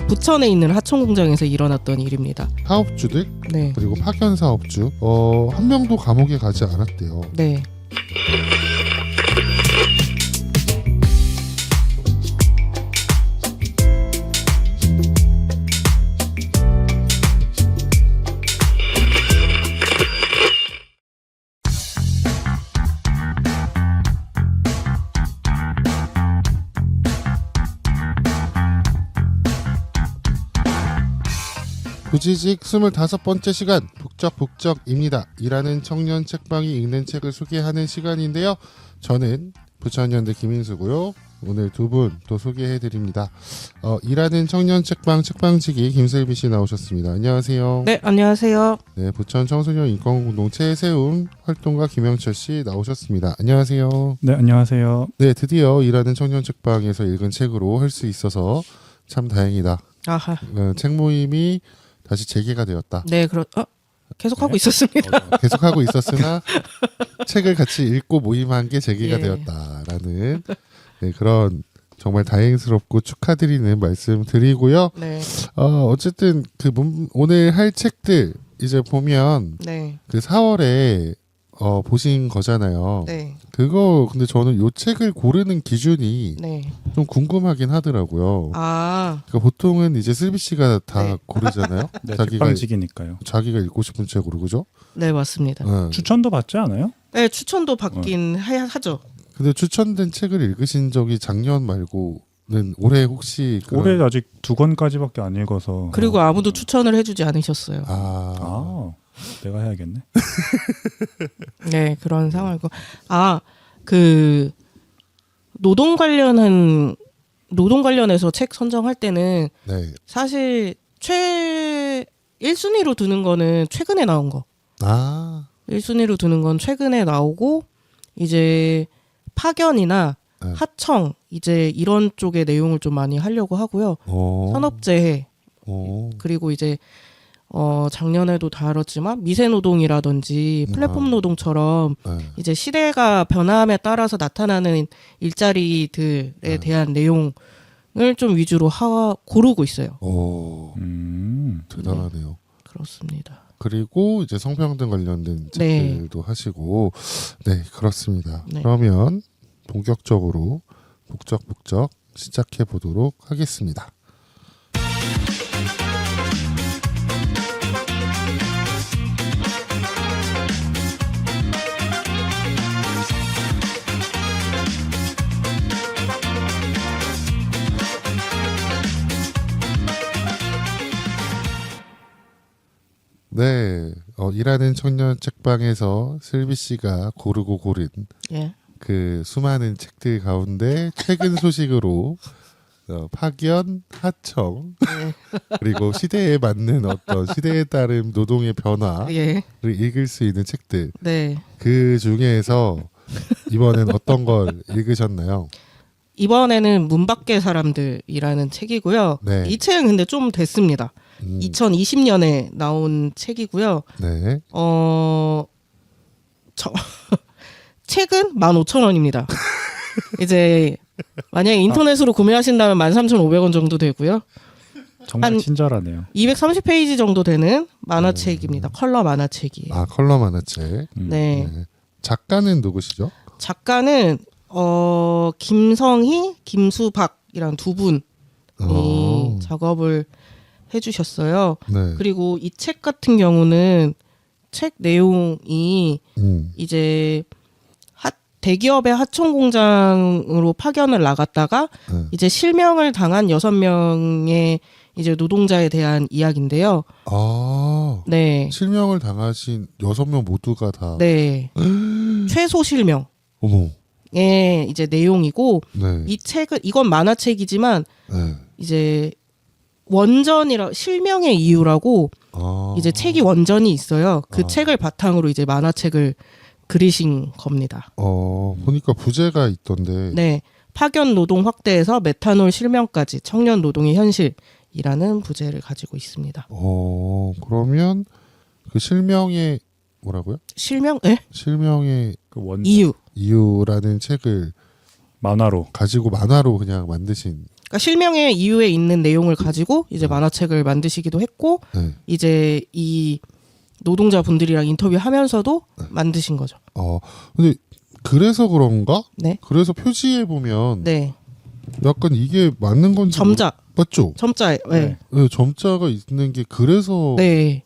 부천에 있는 하청 공장에서 일어났던 일입니다. 사업주들 네. 그리고 파견 사업주 한 명도 감옥에 가지 않았대요. 네. 부지직 25번째 시간 북적북적입니다. 일하는 청년 책방이 읽는 책을 소개하는 시간인데요. 저는 부천연대 김인수고요. 오늘 두 분 또 소개해드립니다. 일하는 청년 책방 책방지기 김슬비 씨 나오셨습니다. 안녕하세요. 네, 안녕하세요. 네, 부천 청소년 인권공동체 세움 활동가 김영철 씨 나오셨습니다. 안녕하세요. 네, 안녕하세요. 네, 드디어 일하는 청년 책방에서 읽은 책으로 할 수 있어서 참 다행이다. 아하. 책 모임이 다시 재개가 되었다. 네, 계속 하고 있었습니다. 계속하고 있었으나 책을 같이 읽고 모임한 게 재개가 예. 되었다라는 네, 그런 정말 다행스럽고 축하드리는 말씀 드리고요. 네. 어쨌든 오늘 할 책들 이제 보면 네. 그 4월에 보신 거잖아요. 네. 그거 근데 저는 요 책을 고르는 기준이 네. 좀 궁금하긴 하더라고요. 아, 그러니까 보통은 이제 슬비 씨가 다 네. 고르잖아요. 네, 자기가 책방지기니까요. 읽고 싶은 책으로 그죠? 네, 맞습니다. 네. 추천도 받지 않아요? 네, 추천도 받긴 하죠. 근데 추천된 책을 읽으신 적이 작년 말고는 올해 혹시 올해 아직 2권까지밖에 안 읽어서. 그리고 아무도 추천을 해주지 않으셨어요. 아, 내가 해야겠네. 네, 그런 상황이고. 노동 관련해서 책 선정할 때는 네. 사실 1순위로 드는 거는 최근에 나온 거. 1순위로 드는 건 최근에 나오고 이제 파견이나 네. 하청 이제 이런 쪽의 내용을 좀 많이 하려고 하고요. 산업재해 그리고 이제 작년에도 다뤘지만 미세노동이라든지 플랫폼 노동처럼 네. 이제 시대가 변함에 따라서 나타나는 일자리들에 대한 내용을 좀 위주로 고르고 있어요. 대단하네요. 그렇습니다. 그리고 이제 성평등 관련된 네. 책들도 하시고 네 그렇습니다. 네. 그러면 본격적으로 북적북적 시작해 보도록 하겠습니다. 네, 일하는 청년 책방에서 슬비 씨가 고르고 고른 예. 그 수많은 책들 가운데 최근 소식으로 파견, 하청 그리고 시대에 맞는 어떤 시대에 따른 노동의 변화를 예. 읽을 수 있는 책들 네. 그 중에서 이번엔 어떤 걸 읽으셨나요? 이번에는 문 밖의 사람들이라는 책이고요. 네. 이 책은 근데 좀 됐습니다. 2020년에 나온 책이고요. 네. 책은 15,000원입니다. 이제 만약에 인터넷으로 구매하신다면 13,500원 정도 되고요. 정말 한 친절하네요. 230페이지 정도 되는 만화책입니다. 컬러 만화책이에요. 컬러 만화책. 네. 네. 작가는 누구시죠? 작가는 김성희, 김수박이랑 두 분이 작업을 해주셨어요. 네. 그리고 이 책 같은 경우는 책 내용이 이제 대기업의 하청 공장으로 파견을 나갔다가 이제 실명을 당한 6명의 이제 노동자에 대한 이야기인데요. 네. 실명을 당하신 6명 모두가 다. 네. 최소 실명. 어머. 예, 이제 내용이고 네. 이 책은 이건 만화책이지만 네. 이제 실명의 이유라고 이제 책이 원전이 있어요. 그 책을 바탕으로 이제 만화책을 그리신 겁니다. 보니까 부제가 있던데. 네. 파견 노동 확대에서 메탄올 실명까지 청년 노동의 현실이라는 부제를 가지고 있습니다. 그러면 그 실명의 뭐라고요? 실명? 예? 그 원작 이유. 이유라는 책을 만화로 가지고 만화로 그냥 만드신. 그러니까 실명의 이유에 있는 내용을 가지고 이제 만화책을 만드시기도 했고 네. 이제 이 노동자분들이랑 인터뷰하면서도 만드신 거죠. 근데 그래서 그런가? 네. 그래서 표지에 보면 네. 약간 이게 맞는 건지 점자. 맞죠? 점자. 네. 네, 점자가 있는 게 그래서 네.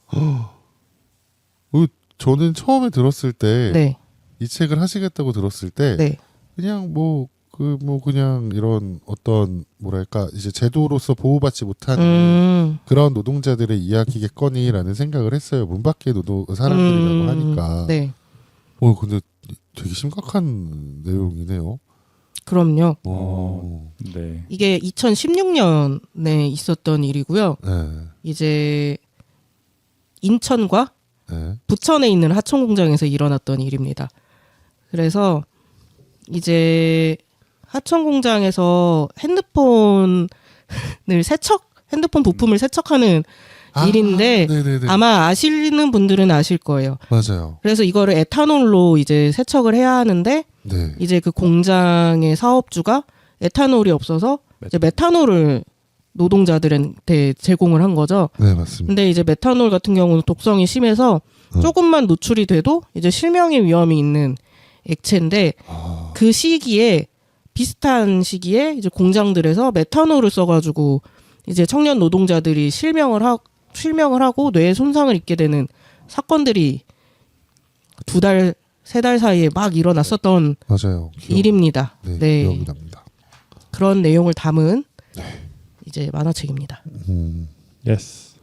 저는 처음에 들었을 때 네. 이 책을 하시겠다고 들었을 때 네. 그냥 그냥 이런 어떤 뭐랄까 이제 제도로서 보호받지 못하는 그런 노동자들의 이야기겠거니라는 생각을 했어요. 문 밖의 사람들이라고 하니까. 네. 근데 되게 심각한 내용이네요. 그럼요. 네. 이게 2016년에 있었던 일이고요. 네. 이제 인천과 네. 부천에 있는 하청 공장에서 일어났던 일입니다. 그래서 이제 하청 공장에서 핸드폰 부품을 세척하는 일인데 네네네. 아마 아시는 분들은 아실 거예요. 맞아요. 그래서 이거를 에탄올로 이제 세척을 해야 하는데 네. 이제 그 공장의 사업주가 에탄올이 없어서 이제 메탄올을 노동자들한테 제공을 한 거죠. 네, 맞습니다. 근데 이제 메탄올 같은 경우는 독성이 심해서 조금만 노출이 돼도 이제 실명의 위험이 있는 액체인데 그 시기에 비슷한 시기에 이제 공장들에서 메탄올을 써가지고 이제 청년 노동자들이 실명을 하고 뇌에 손상을 입게 되는 사건들이 2달, 3달 사이에 막 일어났었던 맞아요. 일입니다. 네, 네. 기억이 납니다. 그런 내용을 담은 이제 만화책입니다. 예스.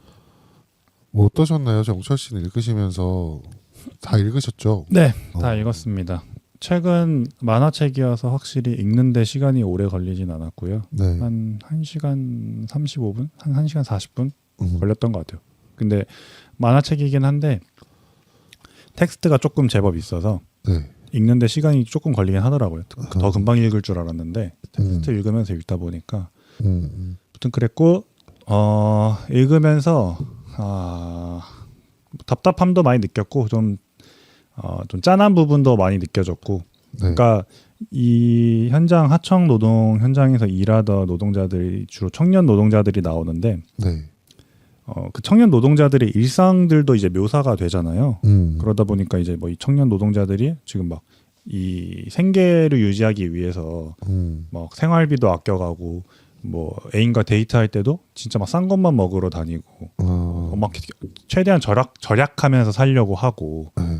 뭐 어떠셨나요? 정철 씨는 읽으시면서 다 읽으셨죠? 네, 다 읽었습니다. 책은 만화책이어서 확실히 읽는데 시간이 오래 걸리진 않았고요. 네. 한 1시간 35분? 한 1시간 40분 걸렸던 것 같아요. 근데 만화책이긴 한데 텍스트가 조금 제법 있어서 네. 읽는데 시간이 조금 걸리긴 하더라고요. 더 금방 읽을 줄 알았는데 텍스트 읽으면서 읽다 보니까 아무튼 그랬고 읽으면서 답답함도 많이 느꼈고 좀 짠한 부분도 많이 느껴졌고 네. 그러니까 이 현장 하청 노동 현장에서 일하던 노동자들이 주로 청년 노동자들이 나오는데 네. 그 청년 노동자들의 일상들도 이제 묘사가 되잖아요. 음. 그러다 보니까 이제 뭐 이 청년 노동자들이 지금 막 이 생계를 유지하기 위해서 막 생활비도 아껴가고 뭐 애인과 데이트할 때도 진짜 막 싼 것만 먹으러 다니고 막 최대한 절약하면서 살려고 하고 네.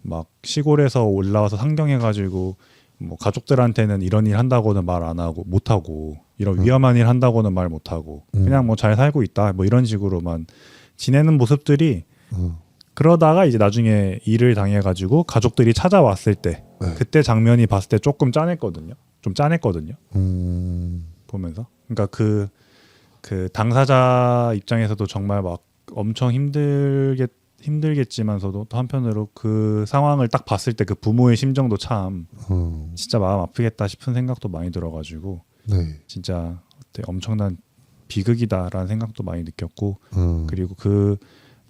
막 시골에서 올라와서 상경해가지고 뭐 가족들한테는 이런 일 한다고는 말 안 하고 못 하고 이런 위험한 일 한다고는 말 못 하고 그냥 뭐 잘 살고 있다 뭐 이런 식으로만 지내는 모습들이 그러다가 이제 나중에 일을 당해가지고 가족들이 찾아왔을 때 네. 그때 장면이 봤을 때 조금 짠했거든요. 좀 짠했거든요. 보면서 그러니까 그 당사자 입장에서도 정말 막 엄청 힘들겠지만서도 또 한편으로 그 상황을 딱 봤을 때 그 부모의 심정도 참 진짜 마음 아프겠다 싶은 생각도 많이 들어가지고 네. 진짜 되게 엄청난 비극이다라는 생각도 많이 느꼈고 그리고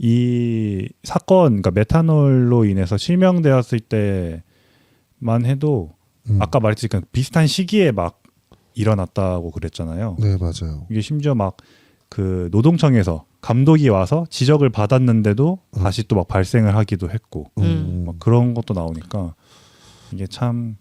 이 사건 그러니까 메탄올로 인해서 실명되었을 때만 해도 아까 말했듯이 비슷한 시기에 막 일어났다고 그랬잖아요. 네, 맞아요. 이게 심지어 막 그 노동청에서 감독이 와서 지적을 받았는데도 다시 또 막 발생을 하기도 했고 막 그런 것도 나오니까 이게 참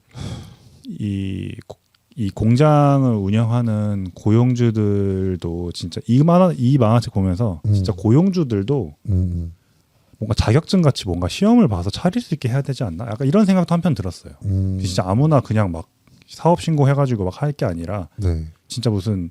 이 공장을 운영하는 고용주들도 진짜 이 만화책 보면서 진짜 고용주들도 뭔가 자격증 같이 뭔가 시험을 봐서 차릴 수 있게 해야 되지 않나? 약간 이런 생각도 한편 들었어요. 진짜 아무나 그냥 막 사업 신고해가지고 막 할 게 아니라 네. 진짜 무슨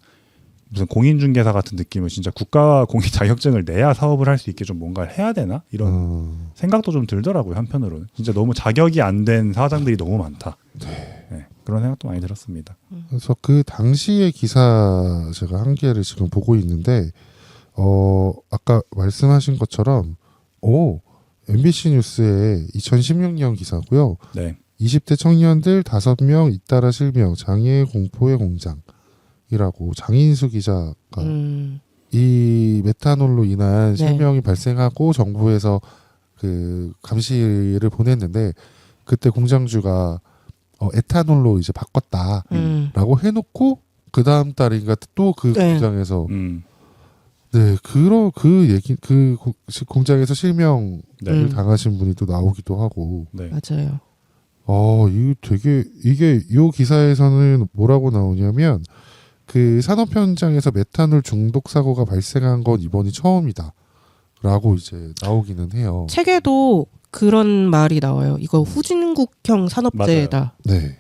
공인중개사 같은 느낌을 진짜 국가 공인 자격증을 내야 사업을 할 수 있게 좀 뭔가를 해야 되나? 이런 생각도 좀 들더라고요. 한편으로는 진짜 너무 자격이 안 된 사장들이 너무 많다. 네, 그런 생각도 많이 들었습니다. 그래서 그 당시의 기사 제가 한 개를 지금 보고 있는데 아까 말씀하신 것처럼 MBC 뉴스의 2016년 기사고요. 네. 20대 청년들 5명 잇따라 실명 장애 공포의 공장이라고 장인수 기자가 이 메탄올로 인한 실명이 발생하고 정부에서 그 감시를 보냈는데 그때 공장주가 에탄올로 이제 바꿨다라고 해놓고 그 다음 달인가 또 그 네. 공장에서 음. 네 공장에서 실명을 네. 당하신 분이 또 나오기도 하고 네. 맞아요. 이거 되게 이게 요 기사에서는 뭐라고 나오냐면 그 산업 현장에서 메탄올 중독 사고가 발생한 건 이번이 처음이다라고 이제 나오기는 해요. 책에도 그런 말이 나와요. 이거 후진국형 산업재해다라고. 네.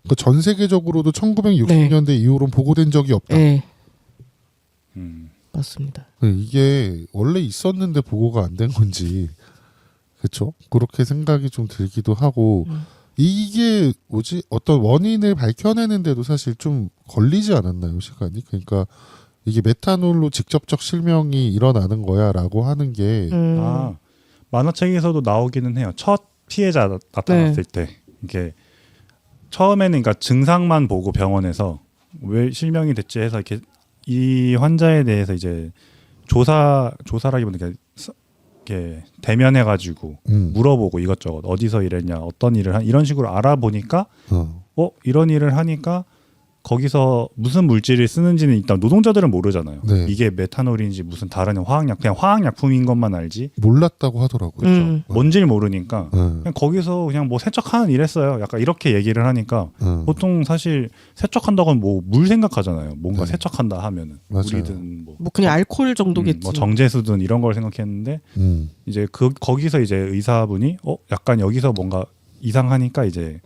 그전 세계적으로도 1960년대 이후로는 보고된 적이 없다. 네, 음. 맞습니다. 이게 원래 있었는데 보고가 안 된 건지 그렇죠? 그렇게 생각이 좀 들기도 하고 이게 뭐지? 어떤 원인을 밝혀내는데도 사실 좀 걸리지 않았나요, 시간이? 그러니까 이게 메탄올로 직접적 실명이 일어나는 거야라고 하는 게 아, 만화책에서도 나오기는 해요. 첫 피해자 나타났을 때 이게 처음에는 그러니까 증상만 보고 병원에서 왜 실명이 됐지 해서 이렇게 이 환자에 대해서 이제 조사라기보다 이렇게 대면해가지고 물어보고 이것저것 어디서 일했냐, 어떤 일을 이런 식으로 알아보니까 이런 일을 하니까 거기서 무슨 물질을 쓰는지는 일단 노동자들은 모르잖아요. 네. 이게 메탄올인지 무슨 다른 화학약 그냥 화학약품인 것만 알지. 몰랐다고 하더라고요. 뭔지를 모르니까 네. 그냥 거기서 그냥 뭐 세척하는 일 했어요. 약간 이렇게 얘기를 하니까 보통 사실 세척한다고는 뭐 물 생각하잖아요. 뭔가 네. 세척한다 하면은 맞아요. 우리든 뭐 그냥 알코올 정도겠지. 뭐 정제수든 이런 걸 생각했는데 이제 거기서 이제 의사분이 약간 여기서 뭔가 이상하니까 이제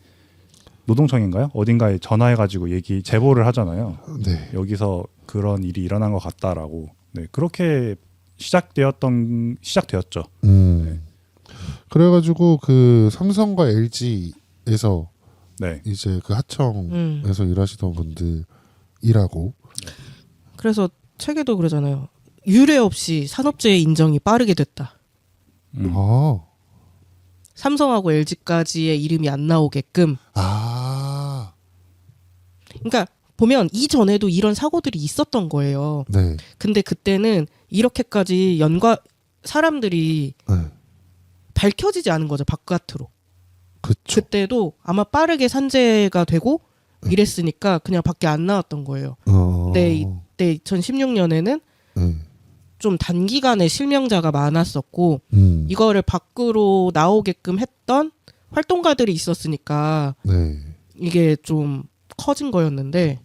노동청인가요? 어딘가에 전화해가지고 제보를 하잖아요. 네. 여기서 그런 일이 일어난 것 같다라고. 네, 그렇게 시작되었죠. 네. 그래가지고 그 삼성과 LG에서 네. 이제 그 하청에서 일하시던 분들이라고. 그래서 책에도 그러잖아요. 유례 없이 산업재해 인정이 빠르게 됐다. 아. 삼성하고 LG까지의 이름이 안 나오게끔. 아. 그러니까 보면 이전에도 이런 사고들이 있었던 거예요. 네. 근데 그때는 이렇게까지 사람들이 네. 밝혀지지 않은 거죠. 바깥으로. 그쵸. 그때도 아마 빠르게 산재가 되고 이랬으니까 그냥 밖에 안 나왔던 거예요. 근데 이때 2016년에는 좀 단기간에 실명자가 많았었고 이거를 밖으로 나오게끔 했던 활동가들이 있었으니까 네. 이게 좀 커진 거였는데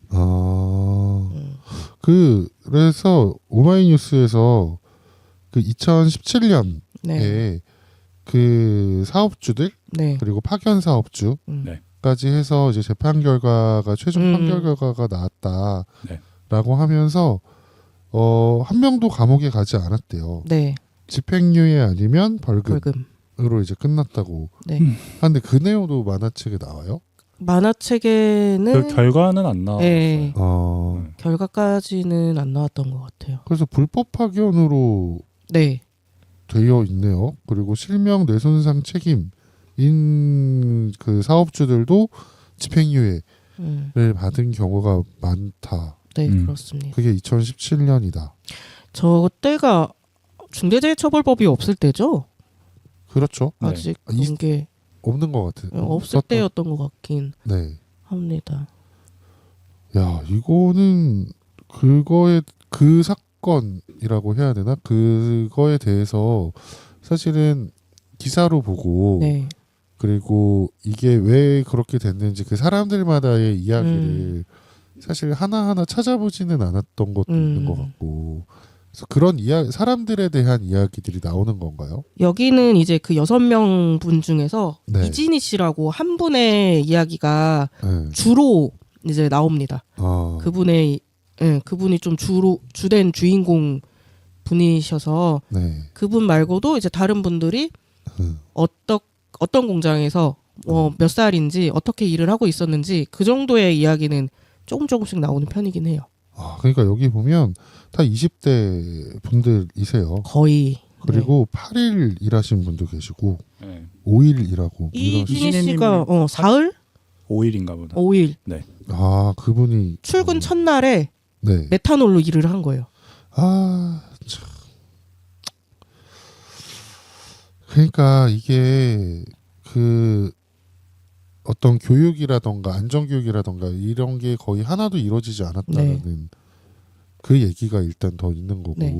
그래서 오마이뉴스에서 그 2017년에 네. 그 사업주들 네. 그리고 파견 사업주까지 네. 해서 이제 재판 결과가 최종 판결 결과가 나왔다라고 하면서 한 명도 감옥에 가지 않았대요. 네. 집행유예 아니면 벌금으로 벌금. 이제 끝났다고. 네. 근데 그 내용도 만화책에 나와요? 만화책에는 그 결과는 안 나왔어요. 네. 결과까지는 결과까지는 안 나왔던 것 같아요. 그래서 불법 파견으로 네. 되어 있네요. 그리고 실명 뇌손상 책임인 그 사업주들도 집행유예를 받은 경우가 많다. 네, 그렇습니다. 그게 2017년이다. 저 때가 중대재해처벌법이 없을 때죠? 그렇죠. 네. 아직 그런 게 없는 것 같아요. 없을 때였던 것 같긴 네. 합니다. 야, 이거는 그거에 그 사건이라고 해야 되나? 그거에 대해서 사실은 기사로 보고 네. 그리고 이게 왜 그렇게 됐는지 그 사람들마다의 이야기를 사실 하나하나 찾아보지는 않았던 것도 있는 것 같고 그래서 그런 사람들에 대한 이야기들이 나오는 건가요? 여기는 이제 그 6명 분 중에서 네. 이진희 씨라고 한 분의 이야기가 네. 주로 이제 나옵니다. 그분이 좀 주된 주인공 분이셔서 네. 그분 말고도 이제 다른 분들이 어떤 공장에서 몇 살인지 어떻게 일을 하고 있었는지 그 정도의 이야기는 조금씩 나오는 편이긴 해요. 그러니까 여기 보면 다 20대 분들이세요. 거의. 그리고 8일 일하신 분도 계시고 5일 일하고 이진희 씨가 사흘? 5일인가 보다. 5일. 네. 그분이 출근 첫날에 네. 메탄올로 일을 한 거예요. 참. 그러니까 이게 어떤 교육이라던가 안전교육이라던가 이런 게 거의 하나도 이루어지지 않았다는 그 얘기가 일단 더 있는 거고 네.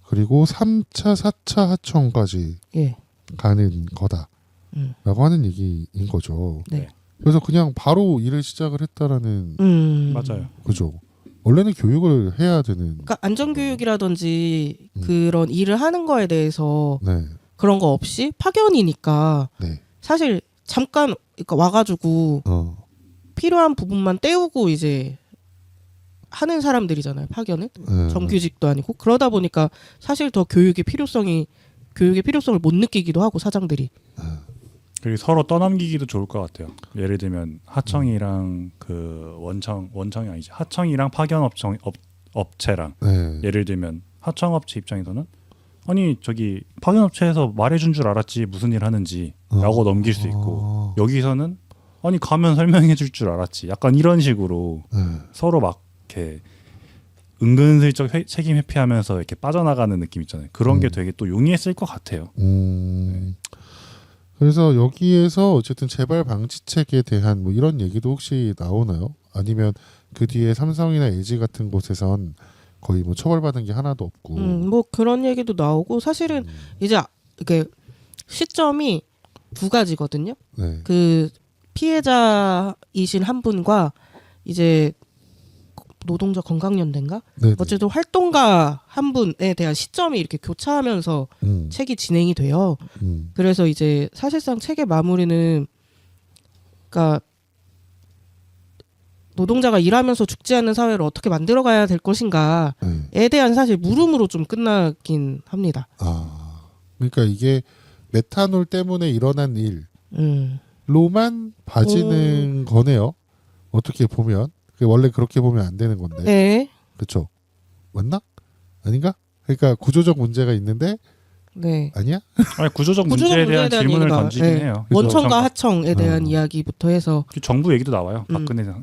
그리고 3차, 4차 하청까지 예. 가는 거다라고 하는 얘기인 거죠. 네. 그래서 그냥 바로 일을 시작을 했다라는 맞아요. 그죠. 원래는 교육을 해야 되는. 그러니까 안전교육이라든지 그런 일을 하는 거에 대해서 네, 그런 거 없이 파견이니까 네. 사실 잠깐 그러니까 와가지고 필요한 부분만 때우고 이제 하는 사람들이잖아요. 파견은 정규직도 아니고 그러다 보니까 사실 더 교육의 필요성을 못 느끼기도 하고 사장들이. 그리고 서로 떠넘기기도 좋을 것 같아요. 예를 들면 하청이랑 그 원청이 아니지 하청이랑 파견 업체랑 네. 예를 들면 하청업체 입장에서는 아니 저기 파견업체에서 말해준 줄 알았지 무슨 일 하는지라고 넘길 수 있고 여기서는 아니 가면 설명해줄 줄 알았지 약간 이런 식으로 서로 막 이렇게 은근슬쩍 책임 회피하면서 이렇게 빠져나가는 느낌 있잖아요. 그런 게 되게 또 용이했을 것 같아요. 그래서 여기에서 어쨌든 재발 방지책에 대한 뭐 이런 얘기도 혹시 나오나요? 아니면 그 뒤에 삼성이나 LG 같은 곳에선 거의 뭐 처벌받은 게 하나도 없고. 뭐 그런 얘기도 나오고 사실은 이제 이게 시점이 두 가지거든요. 네. 그 피해자이신 한 분과 이제 노동자 건강연대인가? 네네. 어쨌든 활동가 한 분에 대한 시점이 이렇게 교차하면서 책이 진행이 돼요. 그래서 이제 사실상 책의 마무리는 그러니까 노동자가 일하면서 죽지 않는 사회를 어떻게 만들어가야 될 것인가에 대한 사실 물음으로 좀 끝나긴 합니다. 아, 그러니까 이게 메탄올 때문에 일어난 일로만 봐지는 거네요. 어떻게 보면 원래 그렇게 보면 안 되는 건데. 네. 그렇죠. 맞나? 아닌가? 그러니까 구조적 문제가 있는데 네. 아니야? 아니, 구조적 문제에 대한 질문을 얘기가, 던지긴 네. 해요. 원청과 하청에 대한 이야기부터 해서 정부 얘기도 나와요.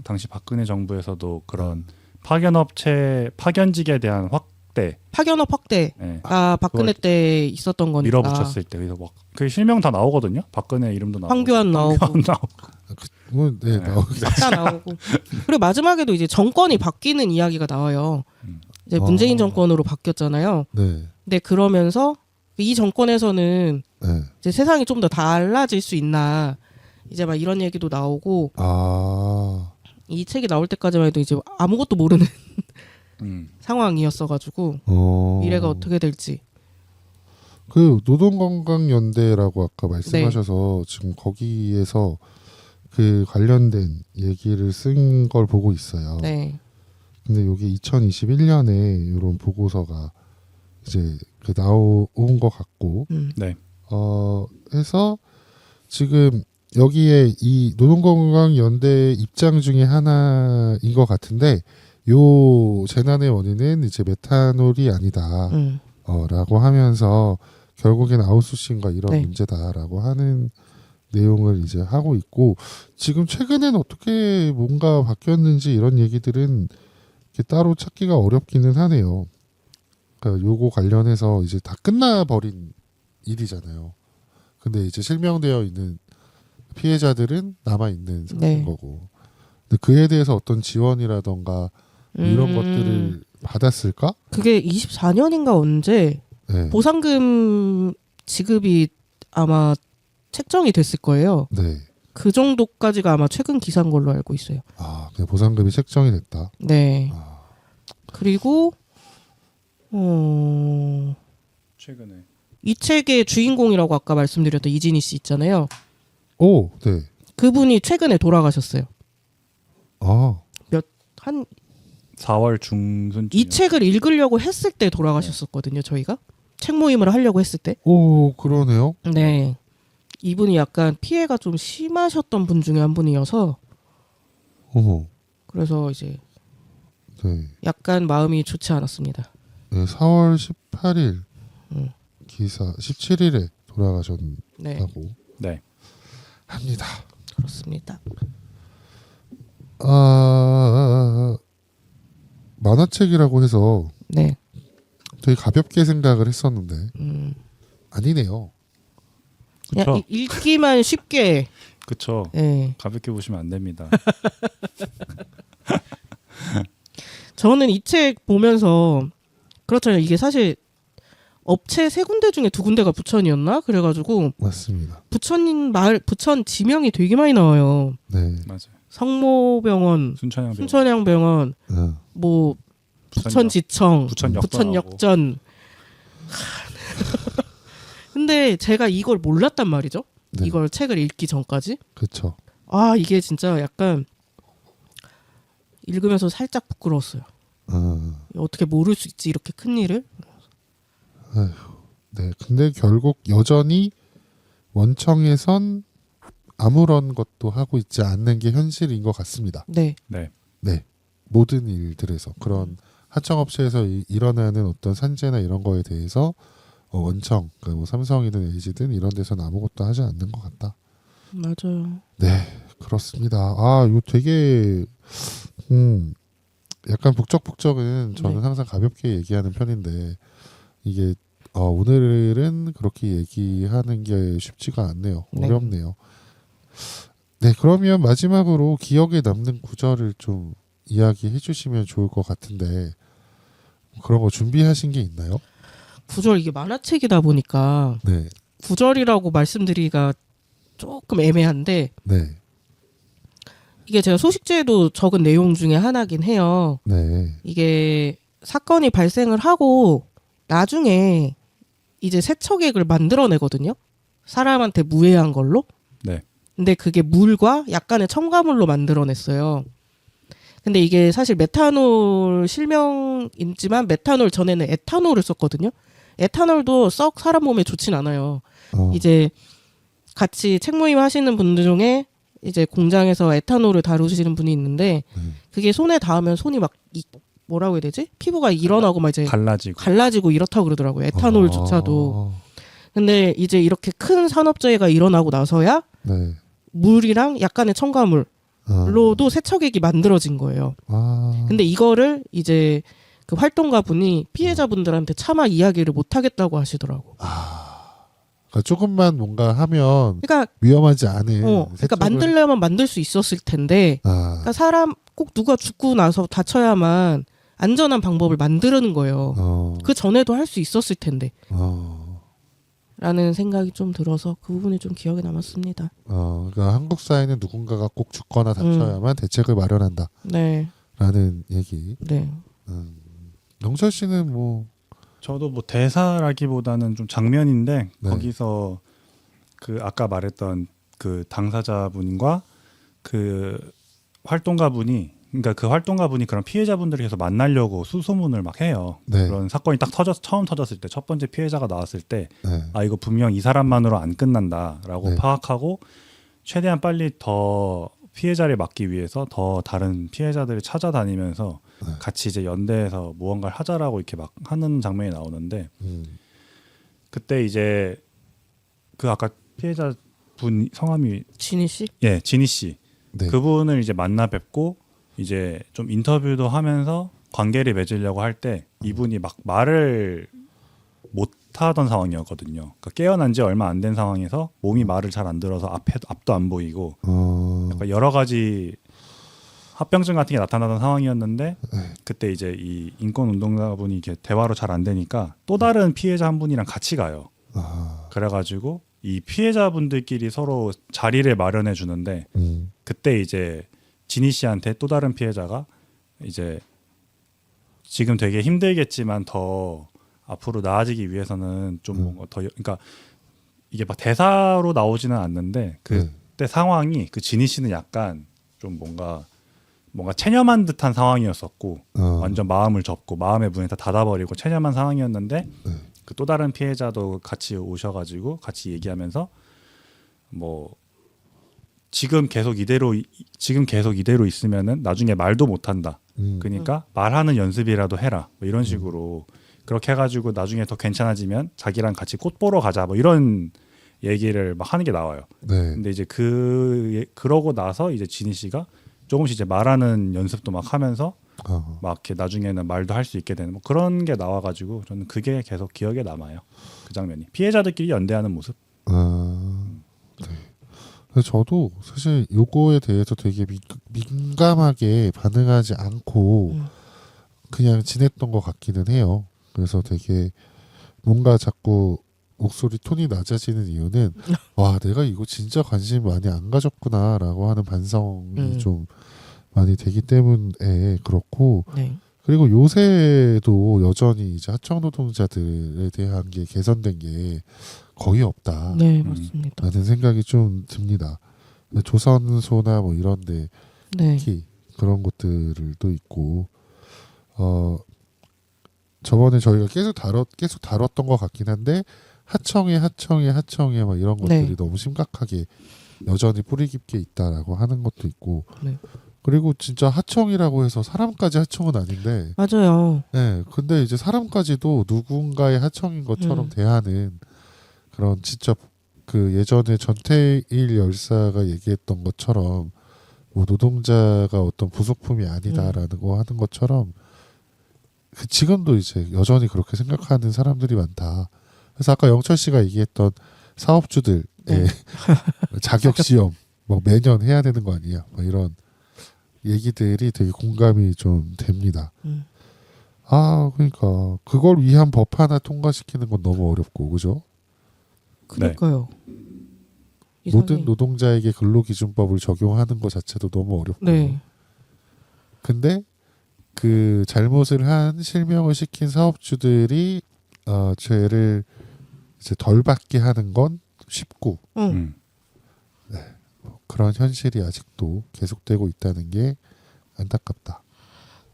당시 박근혜 정부에서도 그런 파견직에 대한 확대, 파견업 확대가 네. 박근혜 때 있었던 거니까. 밀어붙였을 때 그래서 막 그 실명 다 나오거든요. 박근혜 이름도 나오고, 황교안 나오고, 네, 나오고. 다 나오고. 그리고 마지막에도 이제 정권이 바뀌는 이야기가 나와요. 이제 문재인 정권으로 바뀌었잖아요. 네. 근데 그러면서 이 정권에서는 네. 이제 세상이 좀 더 달라질 수 있나 이제 막 이런 얘기도 나오고 이 책이 나올 때까지만 해도 이제 아무것도 모르는 상황이었어가지고 미래가 어떻게 될지. 그 노동건강연대라고 아까 말씀하셔서 지금 거기에서 그 관련된 얘기를 쓴 걸 보고 있어요. 네. 근데 여기 2021년에 이런 보고서가 이제 그 나온 것 같고, 네. 해서 지금 여기에 이 노동건강연대 입장 중에 하나인 것 같은데, 요 재난의 원인은 이제 메탄올이 아니다. 라고 하면서 결국엔 아웃소싱과 이런 네. 문제다라고 하는 내용을 이제 하고 있고 지금 최근엔 어떻게 뭔가 바뀌었는지 이런 얘기들은 이렇게 따로 찾기가 어렵기는 하네요. 그러니까 요거 관련해서 이제 다 끝나버린 일이잖아요. 근데 이제 실명되어 있는 피해자들은 남아 있는 상태인 거고. 근데 그에 대해서 어떤 지원이라던가 이런 것들을 받았을까? 그게 24년인가 언제 네. 보상금 지급이 아마 책정이 됐을 거예요. 네. 그 정도까지가 아마 최근 기사인 걸로 알고 있어요. 아, 그냥 보상금이 책정이 됐다. 네. 그리고 최근에 이 책의 주인공이라고 아까 말씀드렸던 이진희 씨 있잖아요. 오, 네. 그분이 최근에 돌아가셨어요. 아, 한 4월 중순 이 책을 읽으려고 했을 때 돌아가셨었거든요. 저희가 책 모임을 하려고 했을 때. 오, 그러네요. 네. 이분이 약간 피해가 좀 심하셨던 분 중에 한 분이어서 어머, 그래서 이제 네. 약간 마음이 좋지 않았습니다. 네 4월 18일 기사 17일에 네. 돌아가셨다고 네. 합니다. 그렇습니다. 만화책이라고 해서 네. 되게 가볍게 생각을 했었는데 아니네요. 그냥 그쵸. 읽기만 쉽게. 그쵸. 예. 가볍게 보시면 안 됩니다. 저는 이 책 보면서 그렇잖아요. 이게 사실 업체 3군데 중에 2군데가 부천이었나? 그래가지고 맞습니다. 부천 지명이 되게 많이 나와요. 네. 맞아요. 성모병원, 순천향병원, 순천향병원, 뭐 부천지청, 부천역전 부천역전. 근데 제가 이걸 몰랐단 말이죠. 네. 이걸 책을 읽기 전까지. 그렇죠. 아, 이게 진짜 약간 읽으면서 살짝 부끄러웠어요. 어떻게 모를 수 있지, 이렇게 큰 일을? 네. 근데 결국 여전히 원청에선 아무런 것도 하고 있지 않는 게 현실인 것 같습니다. 네. 네. 네. 모든 일들에서 그런 하청업체에서 일어나는 어떤 산재나 이런 거에 대해서 원청, 그러니까 뭐 삼성이든 LG든 이런 데서는 아무것도 하지 않는 것 같다. 맞아요. 네, 그렇습니다. 아, 이거 되게 약간 북적북적은 저는 네. 항상 가볍게 얘기하는 편인데 이게 오늘은 그렇게 얘기하는 게 쉽지가 않네요. 네. 어렵네요. 네, 그러면 마지막으로 기억에 남는 구절을 좀 이야기해 주시면 좋을 것 같은데 그런 거 준비하신 게 있나요? 구절 이게 만화책이다 보니까 네, 구절이라고 말씀드리기가 조금 애매한데 네, 이게 제가 소식지에도 적은 내용 중에 하나긴 해요. 네, 이게 사건이 발생을 하고 나중에 이제 세척액을 만들어내거든요. 사람한테 무해한 걸로. 네. 근데 그게 물과 약간의 첨가물로 만들어냈어요. 근데 이게 사실 메탄올 실명이지만 메탄올 전에는 에탄올을 썼거든요. 에탄올도 썩 사람 몸에 좋진 않아요. 이제 같이 책 모임 하시는 분들 중에 이제 공장에서 에탄올을 다루시는 분이 있는데 그게 손에 닿으면 손이 막 뭐라고 해야 되지? 피부가 일어나고 막 이제 갈라지고 이렇다고 그러더라고요. 에탄올조차도. 근데 이제 이렇게 큰 산업재해가 일어나고 나서야 네. 물이랑 약간의 첨가물로도 세척액이 만들어진 거예요. 근데 이거를 이제 그 활동가분이 피해자분들한테 차마 이야기를 못 하겠다고 하시더라고. 그러니까 조금만 뭔가 하면 그러니까 위험하지 않은. 그러니까 만들려면 만들 수 있었을 텐데. 그러니까 사람 꼭 누가 죽고 나서 다쳐야만 안전한 방법을 만드는 거예요. 그 전에도 할 수 있었을 텐데. 라는 생각이 좀 들어서 그 부분이 좀 기억에 남았습니다. 그러니까 한국 사회는 누군가가 꼭 죽거나 다쳐야만 대책을 마련한다. 네. 라는 얘기. 네. 영철 씨는 뭐 저도 뭐 대사라기보다는 좀 장면인데 네. 거기서 그 아까 말했던 그 당사자분과 그 활동가분이 그러니까 그 활동가분이 그런 피해자분들을 계속 만나려고 수소문을 막 해요. 네. 그런 사건이 딱 처음 터졌을 때 첫 번째 피해자가 나왔을 때 네. 아 이거 분명 이 사람만으로 안 끝난다라고 네. 파악하고 최대한 빨리 더 피해자를 막기 위해서 더 다른 피해자들을 찾아다니면서 네. 같이 이제 연대해서 무언가를 하자라고 이렇게 막 하는 장면이 나오는데 그때 이제 그 아까 피해자 분 성함이 진희 씨? 예 진희 씨 네. 그분을 이제 만나 뵙고 이제 좀 인터뷰도 하면서 관계를 맺으려고 할 때 이분이 막 말을 못 하던 상황이었거든요. 그러니까 깨어난 지 얼마 안 된 상황에서 몸이 말을 잘 안 들어서 앞도 안 보이고 약간 여러 가지 합병증 같은 게 나타나던 상황이었는데 그때 이제 이 인권 운동가분이 이렇게 대화로 잘 안 되니까 또 다른 피해자 한 분이랑 같이 가요. 그래가지고 이 피해자분들끼리 서로 자리를 마련해 주는데 그때 이제 진희 씨한테 또 다른 피해자가 이제 지금 되게 힘들겠지만 더 앞으로 나아지기 위해서는 좀 뭔가 더 그러니까 이게 막 대사로 나오지는 않는데 그때 상황이 그 진희 씨는 약간 좀 뭔가 체념한 듯한 상황이었었고 완전 마음을 접고 마음의 문을 다 닫아버리고 체념한 상황이었는데 그 또 다른 피해자도 같이 오셔가지고 같이 얘기하면서 뭐 지금 계속 이대로 있으면은 나중에 말도 못한다. 그러니까 말하는 연습이라도 해라. 뭐 이런 식으로 그렇게 해가지고 나중에 더 괜찮아지면 자기랑 같이 꽃 보러 가자. 뭐 이런 얘기를 막 하는 게 나와요. 네. 근데 이제 그러고 나서 이제 진희 씨가 조금씩 이제 말하는 연습도 막 하면서 막 이렇게 나중에는 말도 할 수 있게 되는 뭐 그런 게 나와가지고 저는 그게 계속 기억에 남아요. 그 장면이 피해자들끼리 연대하는 모습. 그래서 저도 사실 요거에 대해서 되게 민감하게 반응하지 않고 그냥 지냈던 것 같기는 해요. 그래서 되게 뭔가 자꾸 목소리 톤이 낮아지는 이유는 와 내가 이거 진짜 관심 많이 안 가졌구나라고 하는 반성이 좀 많이 되기 때문에 그렇고 네. 그리고 요새도 여전히 이제 하청 노동자들에 대한 게 개선된 게 거의 없다. 네, 맞습니다. 라는 생각이 좀 듭니다. 조선소나 뭐 이런데 네. 특히 그런 것들도 있고 저번에 저희가 계속 다뤘던 것 같긴 한데 하청에 막 이런 것들이 네. 너무 심각하게 여전히 뿌리 깊게 있다라고 하는 것도 있고 네. 그리고 진짜 하청이라고 해서 사람까지 하청은 아닌데 맞아요. 네, 근데 이제 사람까지도 누군가의 하청인 것처럼 대하는 그런 진짜 그 예전에 전태일 열사가 얘기했던 것처럼 뭐 노동자가 어떤 부속품이 아니다라는 거 하는 것처럼 그 지금도 이제 여전히 그렇게 생각하는 사람들이 많다. 그래서 아까 영철 씨가 얘기했던 사업주들의 자격 시험 뭐 매년 해야 되는 거 아니야? 뭐 이런 얘기들이 되게 공감이 좀 됩니다. 아 그러니까 그걸 위한 법 하나 통과시키는 건 너무 어렵고 그죠? 그러니까요. 모든 노동자에게 근로기준법을 적용하는 것 자체도 너무 어렵고 네. 근데 그 잘못을 한 실명을 시킨 사업주들이 죄를 이제 덜 받게 하는 건 쉽고 그런 현실이 아직도 계속되고 있다는 게 안타깝다.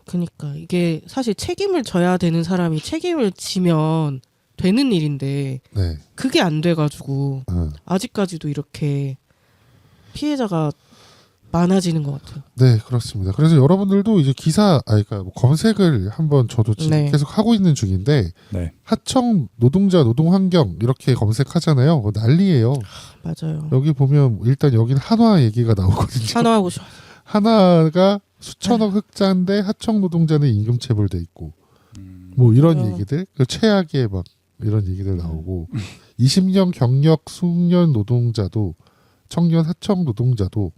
그러니까 이게 사실 책임을 져야 되는 사람이 책임을 지면 되는 일인데 네. 그게 안 돼가지고 아직까지도 이렇게 피해자가 많아지는 것 같아요. 네, 그렇습니다. 그래서 여러분들도 이제 그러니까 뭐 검색을 한번 저도 지금 네. 계속 하고 있는 중인데 네. 하청 노동자 노동환경 이렇게 검색하잖아요. 그거 난리예요. 맞아요. 여기 보면 일단 여기는 한화 얘기가 나오거든요. 한화하고 싶어. 하나가 수천억 흑자인데 하청 노동자는 임금체불돼 있고 뭐 이런 맞아요. 얘기들 그 최악의 막 이런 얘기들 나오고 20년 경력 숙련 노동자도 청년 하청 노동자도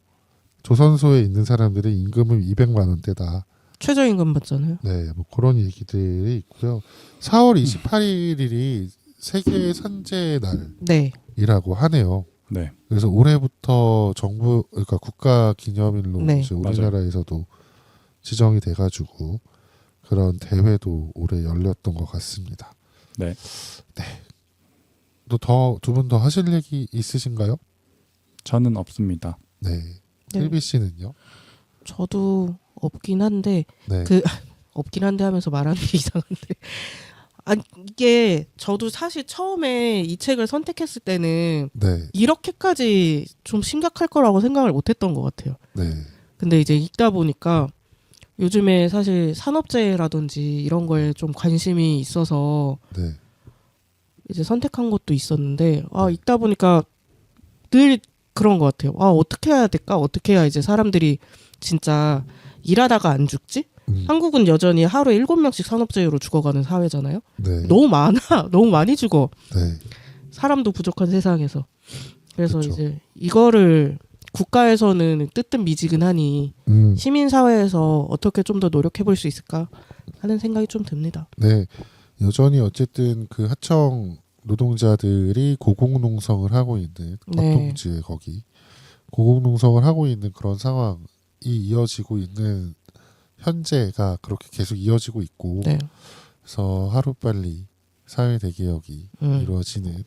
조선소에 있는 사람들의 임금은 200만 원대다. 최저임금 받잖아요. 네, 뭐 그런 얘기들이 있고요. 4월 28일이 세계 산재 네. 날이라고 하네요. 네. 그래서 올해부터 정부 그러니까 국가 기념일로 네. 이제 우리나라에서도 지정이 돼가지고 그런 대회도 올해 열렸던 것 같습니다. 네. 또 두 분 더 하실 얘기 있으신가요? 저는 없습니다. 네. 네. 힐비 씨는요? 저도 없긴 한데 네. 없긴 한데 하면서 말하는 게 이상한데 이게 저도 사실 처음에 이 책을 선택했을 때는 네. 이렇게까지 좀 심각할 거라고 생각을 못했던 것 같아요. 네. 근데 이제 읽다 보니까 요즘에 사실 산업재해라든지 이런 거에 좀 관심이 있어서 네. 이제 선택한 것도 있었는데 읽다 보니까 늘 그런 것 같아요. 어떻게 해야 될까? 어떻게 해야 이제 사람들이 진짜 일하다가 안 죽지? 한국은 여전히 하루에 7명씩 산업재해로 죽어가는 사회잖아요. 네. 너무 많아. 너무 많이 죽어. 네. 사람도 부족한 세상에서. 그래서 그쵸. 이제 이거를 국가에서는 뜨뜻미지근하니 시민사회에서 어떻게 좀 더 노력해볼 수 있을까 하는 생각이 좀 듭니다. 네. 여전히 어쨌든 그 하청 노동자들이 고공농성을 하고 있는 네. 어통지에 거기 고공농성을 하고 있는 그런 상황이 이어지고 있는 현재가 그렇게 계속 이어지고 있고 네. 그래서 하루빨리 사회 대개혁이 이루어지는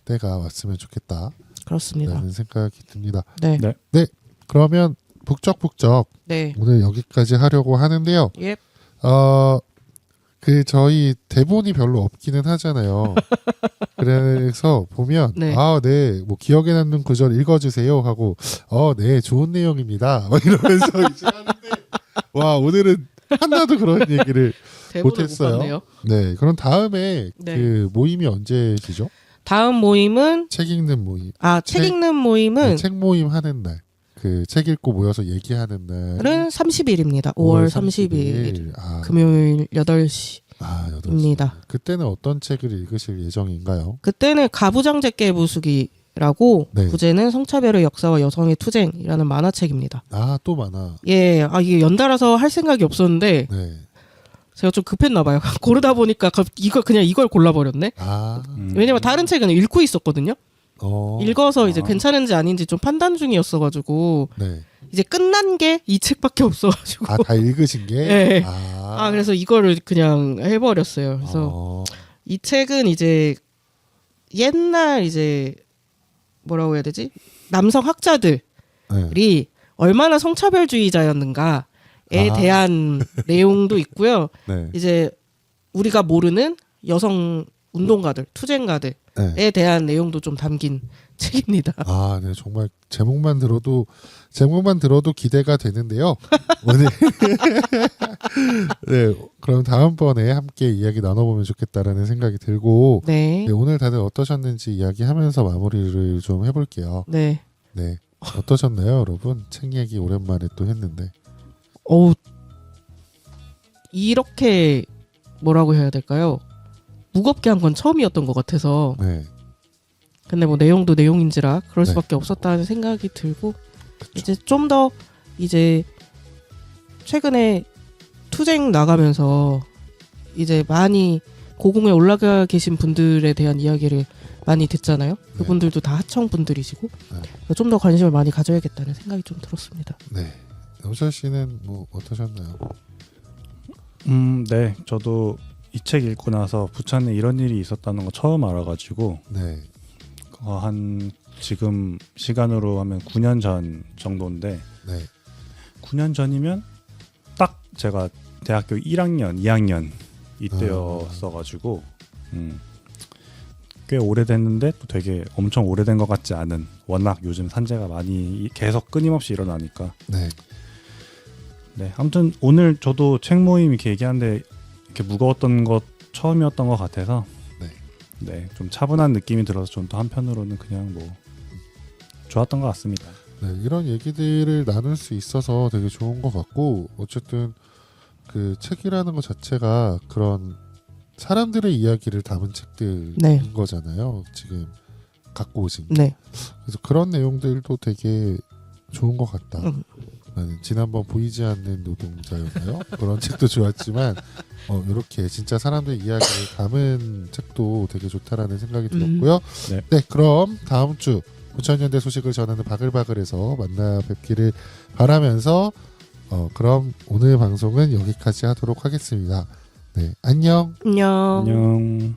때가 왔으면 좋겠다라는 그렇습니다. 생각이 듭니다. 네. 네. 그러면 북적북적 네. 오늘 여기까지 하려고 하는데요. 예. 저희 대본이 별로 없기는 하잖아요. 그래서 보면 네. 네, 뭐 기억에 남는 구절 읽어주세요 하고 네, 좋은 내용입니다. 막 이러면서 이제 하는데 와 오늘은 하나도 그런 얘기를 대본을 못했어요. 못 봤네요. 네, 그럼 다음에 네. 그 모임이 언제시죠? 다음 모임은 책 읽는 모임. 책 읽는 모임은 책 모임 하는 날. 그 책 읽고 모여서 얘기하는 날은 30일입니다. 5월 30일 금요일 8시입니다. 8시. 그때는 어떤 책을 읽으실 예정인가요? 그때는 가부장제께 부수기라는 네. 부제는 성차별의 역사와 여성의 투쟁이라는 만화책입니다. 아, 또 많아. 예, 이게 연달아서 할 생각이 없었는데 네. 제가 좀 급했나 봐요. 고르다 보니까 이걸 골라버렸네. 아, 왜냐면 다른 책은 읽고 있었거든요. 읽어서 이제 아. 괜찮은지 아닌지 좀 판단 중이었어가지고 네. 이제 끝난 게 이 책밖에 없어가지고 아, 다 읽으신 게? 네. 아, 그래서 이거를 그냥 해버렸어요. 그래서 이 책은 이제 옛날 이제 뭐라고 해야 되지? 남성 학자들이 네. 얼마나 성차별주의자였는가에 아. 대한 내용도 있고요. 네. 이제 우리가 모르는 여성 운동가들, 투쟁가들에 네. 대한 내용도 좀 담긴 책입니다. 아, 네, 정말 제목만 들어도 기대가 되는데요. 오늘 네, 그럼 다음번에 함께 이야기 나눠보면 좋겠다라는 생각이 들고 네. 네, 오늘 다들 어떠셨는지 이야기하면서 마무리를 좀 해볼게요. 네. 네, 어떠셨나요, 여러분? 책 얘기 오랜만에 또 했는데. 이렇게 뭐라고 해야 될까요? 무겁게 한 건 처음이었던 것 같아서 네, 근데 뭐 내용도 내용인지라 그럴 네. 수밖에 없었다는 생각이 들고 이제 좀 더 이제 최근에 투쟁 나가면서 이제 많이 고궁에 올라가 계신 분들에 대한 이야기를 많이 듣잖아요. 그분들도 다 하청 분들이시고 좀 더 관심을 많이 가져야겠다는 생각이 좀 들었습니다. 네. 영철 씨는 뭐 어떠셨나요? 네, 저도 이 책 읽고 나서 부천에 이런 일이 있었다는 거 처음 알아가지고 네, 한 지금 시간으로 하면 9년 전 정도인데 네, 9년 전이면 딱 제가 대학교 1학년, 2학년 이때였어가지고 꽤 오래됐는데 또 되게 엄청 오래된 것 같지 않은 워낙 요즘 산재가 많이 계속 끊임없이 일어나니까 네, 네, 아무튼 오늘 저도 책 모임 이렇게 얘기하는데 이렇게 무거웠던 것 처음이었던 것 같아서 네, 좀 차분한 느낌이 들어서 좀 또 한편으로는 그냥 뭐 좋았던 것 같습니다. 네, 이런 얘기들을 나눌 수 있어서 되게 좋은 것 같고 어쨌든 그 책이라는 것 자체가 그런 사람들의 이야기를 담은 책들인 네. 거잖아요. 지금 갖고 오신. 네. 그래서 그런 내용들도 되게 좋은 것 같다. 음. 나는 지난번 보이지 않는 노동자였나요? 그런 책도 좋았지만 이렇게 진짜 사람들의 이야기를 담은 책도 되게 좋다라는 생각이 들었고요. 네. 네, 그럼 다음 주 부천연대 소식을 전하는 바글바글에서 만나 뵙기를 바라면서 그럼 오늘 방송은 여기까지 하도록 하겠습니다. 네, 안녕. 안녕. 안녕.